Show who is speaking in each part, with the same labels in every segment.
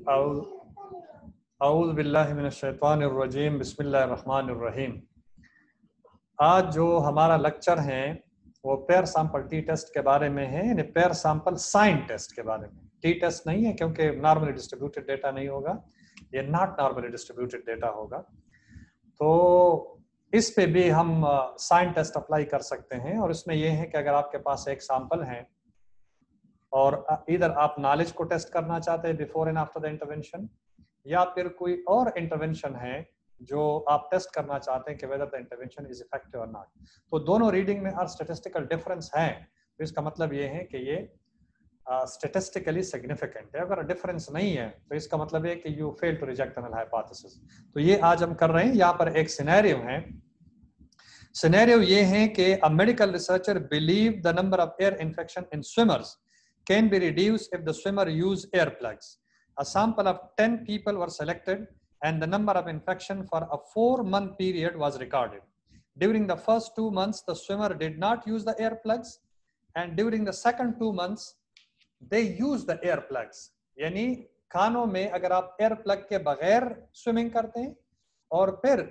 Speaker 1: औज़ु बिल्लाहि मिनश्शैतानिर्रजीम बिस्मिल्लाहिर्रहमानिर्रहीम। आज जो हमारा लेक्चर है वो पेयर सैंपल टी टेस्ट के बारे में है, यानी पेयर सैंपल साइन टेस्ट के बारे में। टी टेस्ट नहीं है क्योंकि नॉर्मली डिस्ट्रीब्यूटेड डेटा नहीं होगा, ये नॉट नॉर्मली डिस्ट्रीब्यूटेड डेटा होगा। तो इस पे भी हम साइन टेस्ट अप्लाई कर सकते हैं, और इसमें यह है कि अगर आपके पास एक सैंपल है और इधर आप नॉलेज को टेस्ट करना चाहते हैं before and after the intervention, या फिर कोई और इंटरवेंशन है जो आप टेस्ट करना चाहते हैं कि whether the intervention is effective और नॉट, तो दोनों रीडिंग में स्टैटिस्टिकल डिफरेंस है, तो इसका मतलब ये है कि ये स्टैटिस्टिकली सिग्निफिकेंट है। अगर डिफरेंस नहीं है तो इसका मतलब है कि you fail to reject null hypothesis. तो ये आज हम कर रहे हैं। यहाँ पर एक सिनेरियो है। सिनेरियो ये है कि a medical researcher believe the number of air infection in swimmers can be reduced if the swimmer use earplugs. A sample of 10 people were selected and the number of infection for a 4-month period was recorded. During the first 2 months, the swimmer did not use the earplugs, and during the second 2 months, they used the earplugs. यानी कानों में अगर आप earplug के बगैर swimming करते हैं और फिर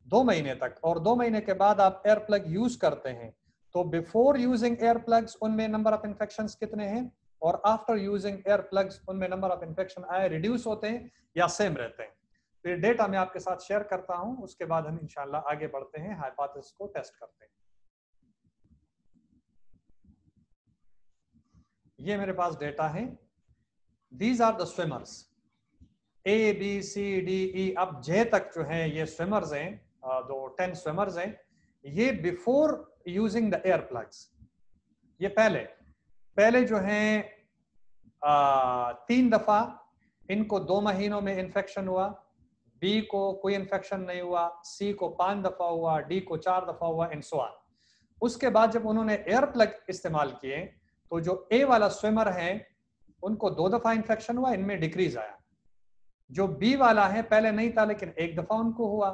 Speaker 1: 2 महीने तक, और 2 महीने के बाद आप earplug यूज करते हैं, तो बिफोर यूजिंग earplugs उनमें नंबर ऑफ इन्फेक्शंस कितने हैं, और आफ्टर यूजिंग एयर प्लग्स उनमें नंबर ऑफ इन्फेक्शन आए रिड्यूस होते हैं या सेम रहते हैं। तो ये डेटा मैं आपके साथ शेयर करता हूं, उसके बाद हम इंशाल्लाह आगे बढ़ते हैं, हाइपोथेसिस को टेस्ट करते हैं। ये मेरे पास डेटा है। These are the swimmers, A B C D E, अब जे तक जो है ये स्विमर्स हैं, दो 10 स्विमर्स हैं। ये before using the air plugs, ये पहले जो है 3 दफा इनको 2 महीनों में इन्फेक्शन हुआ, बी को कोई इन्फेक्शन नहीं हुआ, सी को 5 दफा हुआ, डी को 4 दफा हुआ, एंड सो ऑन। उसके बाद जब उन्होंने एयर प्लग इस्तेमाल किए तो जो ए वाला स्विमर है उनको 2 दफा इन्फेक्शन हुआ, इनमें डिक्रीज आया। जो बी वाला है पहले नहीं था लेकिन 1 दफा उनको हुआ।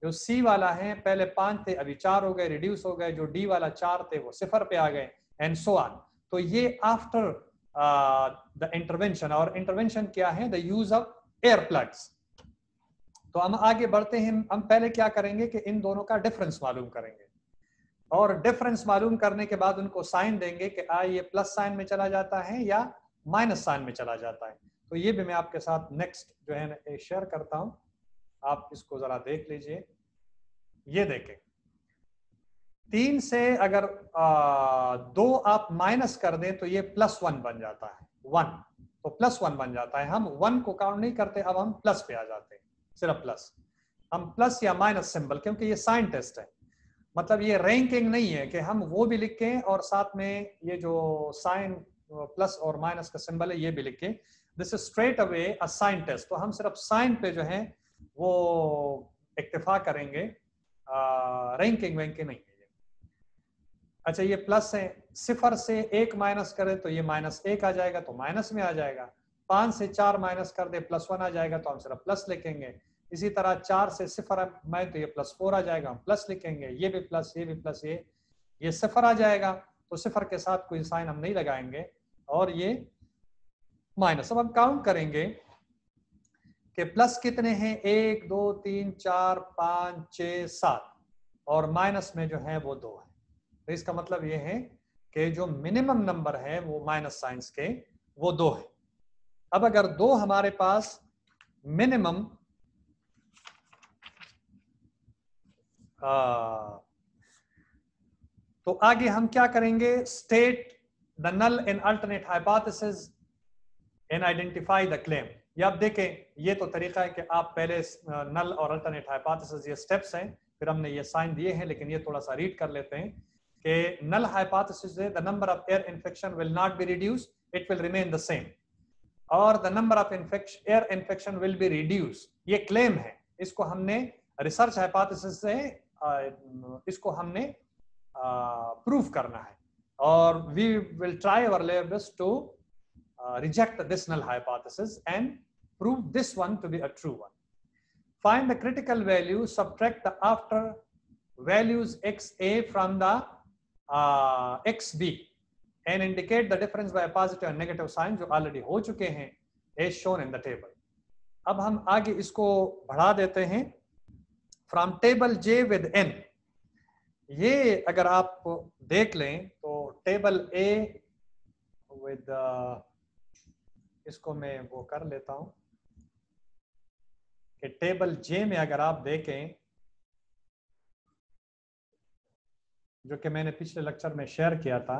Speaker 1: जो सी वाला है पहले 5 थे, अभी 4 हो गए, रिड्यूस हो गए। जो डी वाला 4 थे वो 0 पे आ गए, एंड सो ऑन। तो ये आफ्टर द इंटरवेंशन, और इंटरवेंशन क्या है, the use of air plugs. तो हम आगे बढ़ते हैं। हम पहले क्या करेंगे कि इन दोनों का डिफरेंस मालूम करेंगे, और डिफरेंस मालूम करने के बाद उनको साइन देंगे कि ये प्लस साइन में चला जाता है या माइनस साइन में चला जाता है। तो ये भी मैं आपके साथ नेक्स्ट जो है शेयर करता हूं, आप इसको जरा देख लीजिए। ये देखें, 3 से अगर 2 आप माइनस कर दें तो ये +1 बन जाता है, 1, तो +1 बन जाता है। हम 1 को काउंट नहीं करते, अब हम प्लस पे आ जाते हैं, सिर्फ प्लस। हम प्लस या माइनस सिंबल, क्योंकि ये साइन टेस्ट है, मतलब ये रैंकिंग नहीं है कि हम वो भी लिखें और साथ में ये जो साइन प्लस और माइनस का सिंबल है ये भी लिखें। This is straight away a sign test. तो हम सिर्फ साइन पे जो है वो इक्तिफा करेंगे, रैंकिंग वैंकिंग नहीं है। अच्छा, ये प्लस है, 0 से 1 माइनस करे तो ये -1 आ जाएगा, तो माइनस में आ जाएगा। 5 से 4 माइनस कर दे +1 आ जाएगा, तो हम सिर्फ प्लस लिखेंगे। इसी तरह 4 से 0 में तो ये +4 आ जाएगा, हम प्लस लिखेंगे। ये भी प्लस, ये भी प्लस, ये 0 आ जाएगा, तो 0 के साथ कोई साइन हम नहीं लगाएंगे, और ये माइनस। अब हम काउंट करेंगे कि प्लस कितने हैं, 1 2 3 4 5 6 7, और माइनस में जो है वो 2 है। तो इसका मतलब ये है कि जो मिनिमम नंबर है वो माइनस साइंस के वो 2 है। अब अगर 2 हमारे पास मिनिमम तो आगे हम क्या करेंगे, state the null in alternate hypothesis and identify the claim. ये आप देखें, ये तो तरीका है कि आप पहले नल और अल्टरनेट हाइपोथेसिस, ये स्टेप्स हैं, फिर हमने ये साइन दिए हैं, लेकिन ये थोड़ा सा रीड कर लेते हैं कि नल हाइपोथेसिस है the number of air infection will not be reduce, it will remain the same, और the number of air infection will be reduce. ये क्लेम है, इसको हमने रिसर्च हाइपोथेसिस से इसको हमने प्रूव करना है, और we will try our level to reject this null hypothesis and prove this one to be a true one. Find the critical value, subtract the after values xa from the xb and indicate the difference by a positive and negative sign, जो already हो चुके हैं as shown in the table. अब हम आगे इसको बढ़ा देते हैं। From table J with n, ये अगर आप देख लें तो टेबल ए विद, इसको मैं वो कर लेता हूं कि टेबल जे में अगर आप देखें, जो कि मैंने पिछले लेक्चर में शेयर किया था,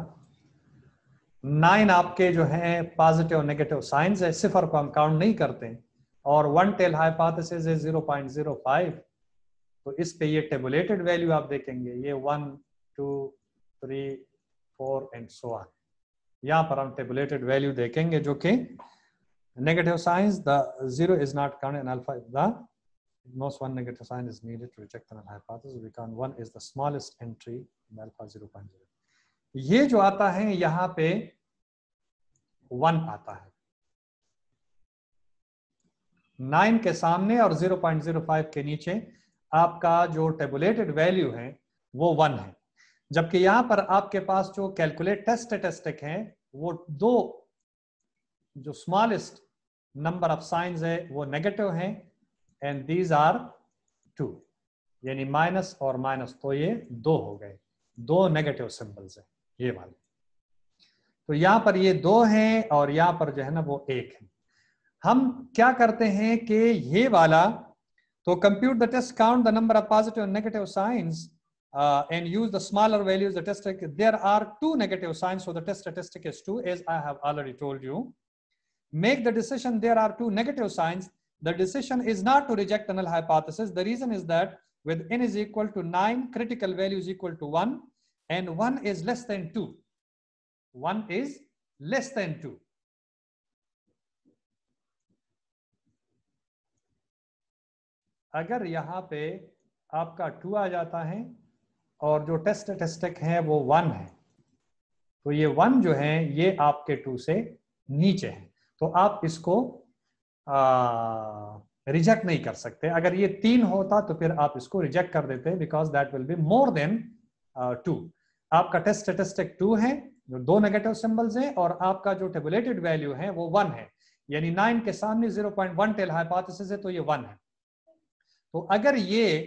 Speaker 1: 9 आपके जो हैं पॉजिटिव और नेगेटिव साइंस है, सिफर को हम काउंट नहीं करते, और वन टेल हाइपोथेसिस है 0.05। तो इस पे ये टेबुलेटेड वैल्यू आप देखेंगे, ये 1 2 3 4 एंड सो ऑन। यहाँ पर हम टेबुलेटेड वैल्यू देखेंगे जो कि negative signs, the 0 is not counted, and alpha, the most one negative sign is needed to reject the null hypothesis. We count 1 is the smallest entry in alpha 0.0. ये जो आता है यहाँ पे 1 आता है 9 के सामने, और 0.05 के नीचे आपका जो टेबुलेटेड वैल्यू है वो 1 है। जबकि यहाँ पर आपके पास जो कैलकुलेट टेस्ट स्टैटिस्टिक है वो दो, जो स्मॉलेस्ट नंबर ऑफ साइंस है वो नेगेटिव हैं, एंड दीज आर 2, यानी माइनस और माइनस, तो ये 2 हो गए, 2 नेगेटिव सिंबल्स है ये वाले। तो यहां पर ये 2 हैं और यहां पर जो है ना वो 1 है। हम क्या करते हैं कि ये वाला, तो compute the test, count the number of positive and negative signs and use the smaller values. The test, there are 2 negative signs, so the test statistic is 2, as I have already told you. Make the decision, there are 2 negative signs. The decision is not to reject the null hypothesis. The reason is that with n is equal to 9, critical value is equal to 1, and 1 is less than 2. 1 is less than 2. अगर यहाँ पे आपका 2 आ जाता है और जो test statistic है वो 1 है, तो ये 1 जो है ये आपके 2 से नीचे है, तो आप इसको रिजेक्ट नहीं कर सकते। अगर ये 3 होता तो फिर आप इसको रिजेक्ट कर देते, because that will be more than 2। आपका टेस्ट स्टैटिस्टिक 2 है, जो 2 नेगेटिव सिंबल्स हैं, और आपका जो टेबुलेटेड वैल्यू है वो 1 है, यानी 9 के सामने 0.1 टेल हाइपोथेसिस है, तो ये 1 है। तो अगर ये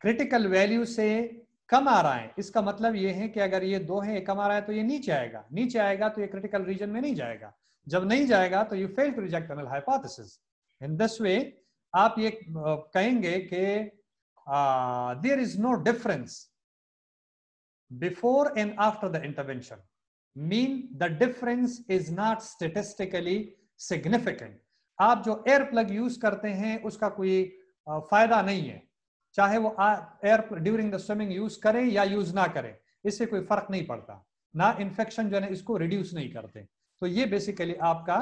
Speaker 1: क्रिटिकल वैल्यू से कम आ रहा है, इसका मतलब ये है कि अगर ये 2 है, कम आ रहा है, तो ये नीचे आएगा, नीचे आएगा तो ये क्रिटिकल रीजन में नहीं जाएगा, जब नहीं जाएगा तो you fail to reject the null hypothesis. In this way आप ये कहेंगे कि there is no difference before and after the intervention, mean the difference is not statistically significant. आप जो एयर प्लग यूज करते हैं उसका कोई फायदा नहीं है, चाहे वो air during the swimming use करें या यूज ना करें, इससे कोई फर्क नहीं पड़ता, ना इन्फेक्शन जो है इसको रिड्यूस नहीं करते। तो ये बेसिकली आपका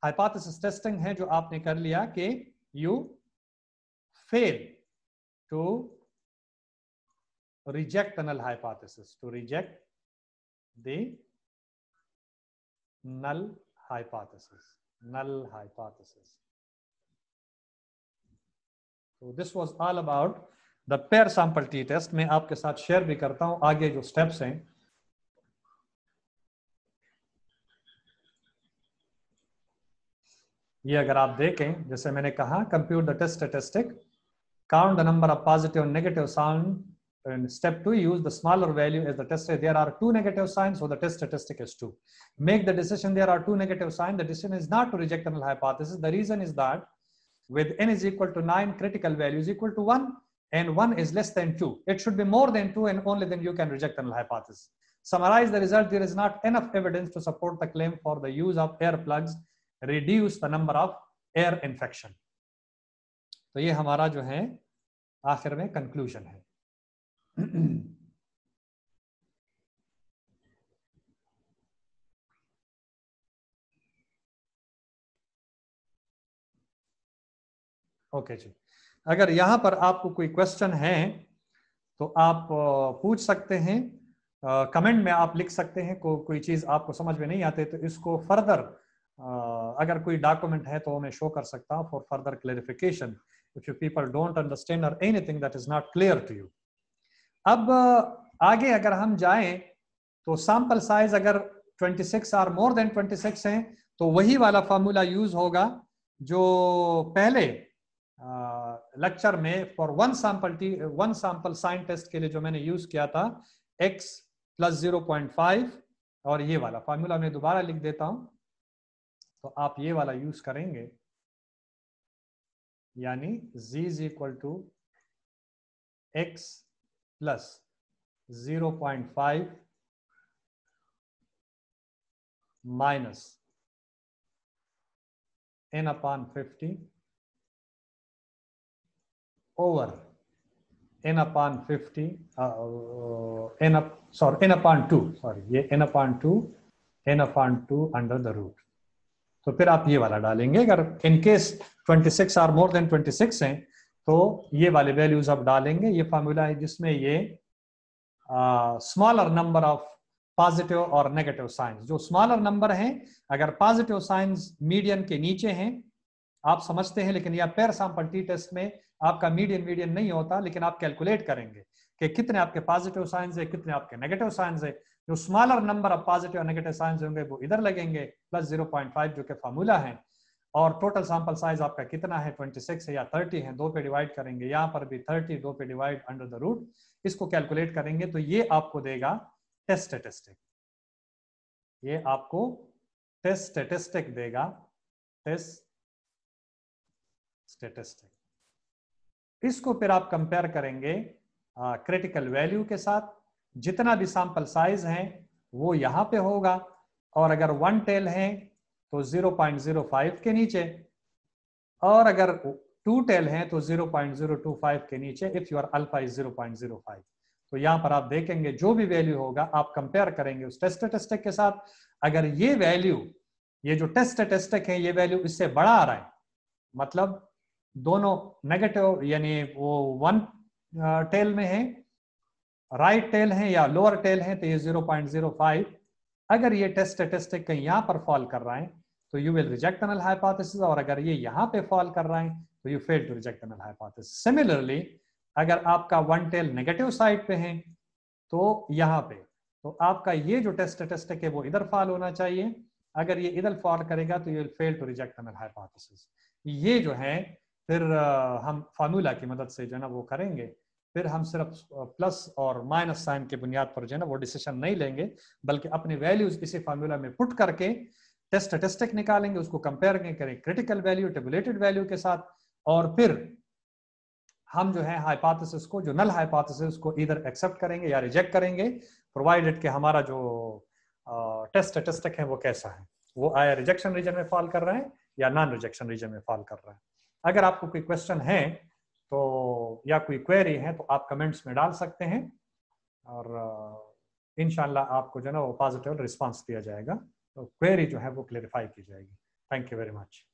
Speaker 1: हाइपोथेसिस टेस्टिंग है जो आपने कर लिया कि you fail to reject the null hypothesis, to reject the null hypothesis, null hypothesis. So this was all about the pair sample t-test। मैं आपके साथ शेयर भी करता हूं आगे जो स्टेप्स हैं। ये अगर आप देखें, जैसे मैंने कहा, compute the test statistic, count the number of positive and negative sign, and step 2, use the smaller value as the test. There are 2 negative signs, so the test statistic is 2. Make the decision, there are 2 negative signs, the decision is not to reject the null hypothesis. The reason is that with n is equal to 9, critical value is equal to 1, and 1 is less than 2. It should be more than 2, and only then you can reject the null hypothesis. Summarize the result. There is not enough evidence to support the claim for the use of air plugs reduce the number of air infection. तो ये हमारा जो है आखिर में conclusion है। Okay जी, अगर यहाँ पर आपको कोई क्वेश्चन है तो आप पूछ सकते हैं, कमेंट में आप लिख सकते हैं। कोई चीज़ आपको समझ में नहीं आती तो इसको फर्दर अगर कोई डॉक्यूमेंट है तो मैं शो कर सकता हूँ for further clarification if you people don't understand और anything that is not clear to you. अब आगे अगर हम जाएं तो सैंपल साइज अगर 26 और मोर देन 26 हैं तो वही वाला फार्मूला यूज होगा जो पहले लेक्चर में for one sample sign test के लिए जो मैंने यूज किया था x + 0.5, और ये वाला फार्मूला मैं दोबारा लिख देता हूं, तो आप ये वाला यूज करेंगे, यानी z = x + 0.5 minus n/50 over n/50 n/2, sorry ये n/2 under the root। तो फिर आप ये वाला डालेंगे। अगर in case 26 are more than 26 हैं तो ये वाले वैल्यूज आप डालेंगे। ये फार्मूला है जिसमें ये स्मॉलर नंबर ऑफ पॉजिटिव और नेगेटिव साइंस, जो स्मॉलर नंबर हैं, अगर पॉजिटिव साइंस मीडियन के नीचे हैं, आप समझते हैं, लेकिन यह पेयर सैंपल टी टेस्ट में आपका मीडियन नहीं होता, लेकिन आप कैलकुलेट करेंगे कि कितने आपके पॉजिटिव साइंस है, कितने आपके नेगेटिव साइंस है। जो स्मॉलर नंबर ऑफ पॉजिटिव और नेगेटिव साइंस होंगे वो इधर लगेंगे, प्लस 0.5 जो कि फार्मूला है, और टोटल सैंपल साइज आपका कितना है, 26 है या 30 है, 2 पे डिवाइड करेंगे, यहाँ पर भी 30, 2 पे डिवाइड अंडर द रूट, इसको कैलकुलेट करेंगे तो ये आपको देगा टेस्ट स्टैटिस्टिक। ये आपको टेस्ट स्टैटिस्टिक देगा, टेस्ट स्टैटिस्टिक। इसको फिर आप कंपेयर करेंगे क्रिटिकल वैल्यू के साथ। जितना भी सैंपल साइज है वो यहां पे होगा, और अगर 1 टेल है तो 0.05 के नीचे, और अगर 2 टेल है तो 0.025 के नीचे, इफ योर अल्फा इज 0.05। तो यहां पर आप देखेंगे जो भी वैल्यू होगा आप कंपेयर करेंगे उस टेस्ट स्टैटिस्टिक के साथ। अगर ये वैल्यू, ये जो टेस्ट स्टैटिस्टिक है, ये वैल्यू इससे बड़ा आ रहा है, मतलब दोनों नेगेटिव, यानी वो 1 टेल में है, राइट टेल है या लोअर टेल है, तो ये 0.05। अगर ये टेस्ट स्टैटिस्टिक कहीं यहां पर फॉल कर रहा है तो you will reject the null hypothesis, और अगर ये यहां पे फॉल कर रहा है तो you fail to reject the null hypothesis. Similarly अगर आपका 1 टेल नेगेटिव साइड पे है तो यहां पे, तो आपका ये जो टेस्ट स्टैटिस्टिक है वो इधर फॉल होना चाहिए। अगर ये इधर फॉल करेगा तो you will fail to reject the null hypothesis. ये जो है फिर हम फार्मूला की मदद से जो है ना वो करेंगे। फिर हम सिर्फ प्लस और माइनस साइन के बुनियाद पर जो है ना वो डिसीजन नहीं लेंगे, बल्कि अपने वैल्यूज इसी फार्मूला में पुट करके टेस्ट स्टैटिस्टिक निकालेंगे, उसको कंपेयर करें क्रिटिकल वैल्यू, टेबुलेटेड वैल्यू के साथ, और फिर हम जो है हाइपोथेसिस को, जो नल हाइपोथेसिस को इधर एक्सेप्ट करेंगे या रिजेक्ट करेंगे, प्रोवाइडेड कि हमारा जो टेस्ट स्टैटिस्टिक है वो कैसा है, वो आया रिजेक्शन रीजन में फॉल कर रहा है या नॉन रिजेक्शन रीजन में फॉल कर रहा है। अगर आपको कोई क्वेश्चन है तो या कोई क्वेरी है तो आप कमेंट्स में डाल सकते हैं, और इंशाल्लाह आपको जो है ना वो पॉजिटिव रिस्पांस दिया जाएगा, तो क्वेरी जो है वो क्लेरिफाई की जाएगी। Thank you very much.